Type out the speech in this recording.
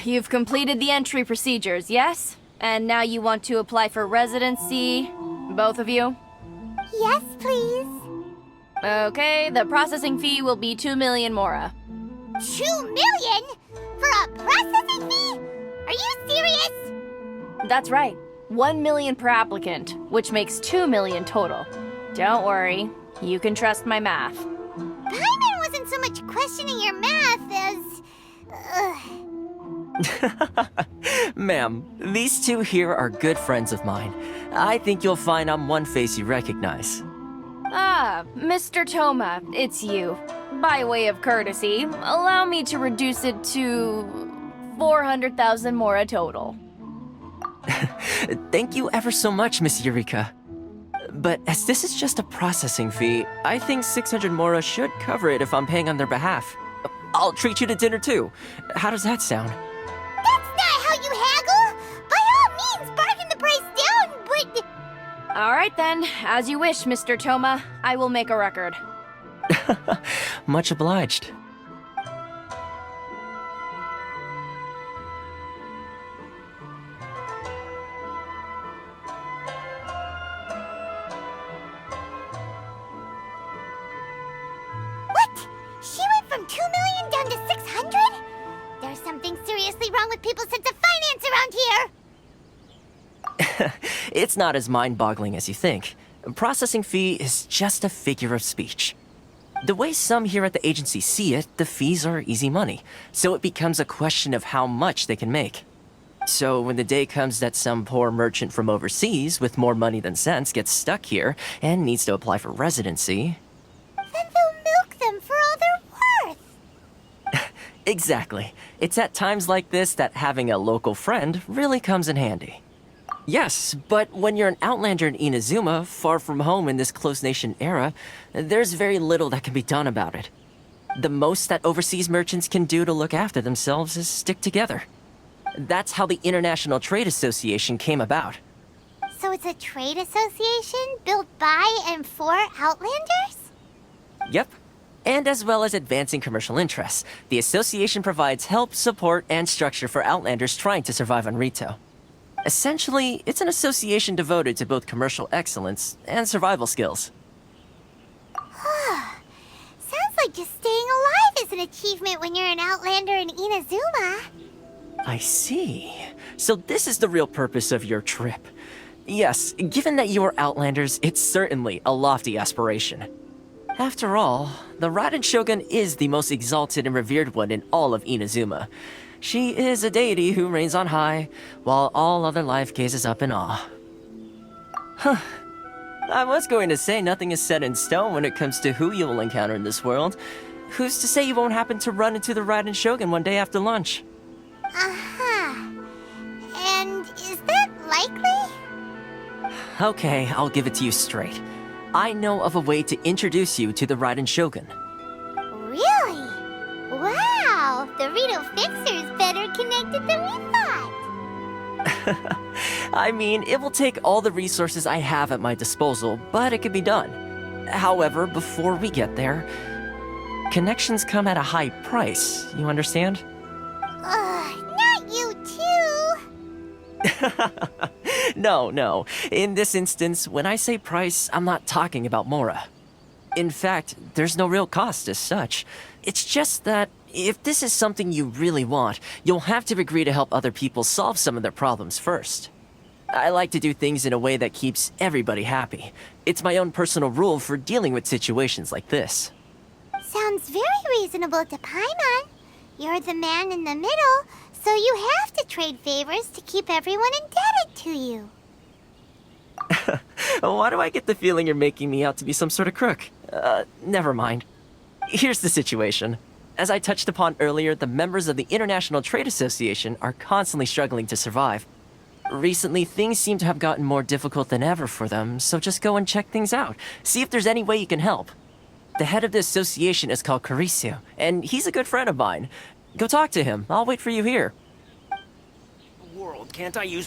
You've completed the entry procedures, yes? And now you want to apply for residency? Both of you? Yes, please. Okay, the processing fee will be 2 million mora. 2 million? For a processing fee? Are you serious? That's right. 1 million per applicant, which makes 2 million total. Don't worry, you can trust my math. Paimon wasn't so much questioning your math as... Ma'am, these two here are good friends of mine. I think you'll find I'm one face you recognize. Ah, Mr. Thoma, it's you. By way of courtesy, allow me to reduce it to 400,000 mora total. Thank you ever so much, Miss Eureka. But as this is just a processing fee, I think 600 mora should cover it if I'm paying on their behalf. I'll treat you to dinner too. How does that sound? That's not how you haggle! By all means, bargain the price down, but... Alright then, as you wish, Mr. Thoma. I will make a record. Much obliged. What? She went from 2 million down to 600? There's something seriously wrong with people's sense of finance around here! It's not as mind-boggling as you think. Processing fee is just a figure of speech. The way some here at the agency see it, the fees are easy money, so it becomes a question of how much they can make. So when the day comes that some poor merchant from overseas with more money than sense gets stuck here and needs to apply for residency... Then they'll milk them for all they're worth! Exactly. It's at times like this that having a local friend really comes in handy. Yes, but when you're an outlander in Inazuma, far from home in this closed nation era, there's very little that can be done about it. The most that overseas merchants can do to look after themselves is stick together. That's how the International Trade Association came about. So it's a trade association built by and for Outlanders? Yep. And as well as advancing commercial interests, the association provides help, support, and structure for Outlanders trying to survive on Rito. Essentially, it's an association devoted to both commercial excellence and survival skills. Sounds like just staying alive is an achievement when you're an Outlander in Inazuma. I see. So this is the real purpose of your trip. Yes, given that you are Outlanders, it's certainly a lofty aspiration. After all, the Raiden Shogun is the most exalted and revered one in all of Inazuma. She is a deity who reigns on high, while all other life gazes up in awe. Huh. I was going to say nothing is set in stone when it comes to who you will encounter in this world. Who's to say you won't happen to run into the Raiden Shogun one day after lunch? Uh-huh. And is that likely? Okay, I'll give it to you straight. I know of a way to introduce you to the Raiden Shogun. Really? Wow, the Rito Fixer's better connected than we thought. I mean, it will take all the resources I have at my disposal, but it can be done. However, before we get there, connections come at a high price, you understand? Not you too. No. In this instance, when I say price, I'm not talking about Mora. In fact, there's no real cost as such. It's just that if this is something you really want, you'll have to agree to help other people solve some of their problems first. I like to do things in a way that keeps everybody happy. It's my own personal rule for dealing with situations like this. Sounds very reasonable to Paimon. You're the man in the middle, so you have to trade favors to keep everyone indebted to you. Why do I get the feeling you're making me out to be some sort of crook? Never mind. Here's the situation. As I touched upon earlier, the members of the International Trade Association are constantly struggling to survive. Recently, things seem to have gotten more difficult than ever for them, so just go and check things out. See if there's any way you can help. The head of the association is called Kurisu, and he's a good friend of mine. Go talk to him. I'll wait for you here. World, can't I use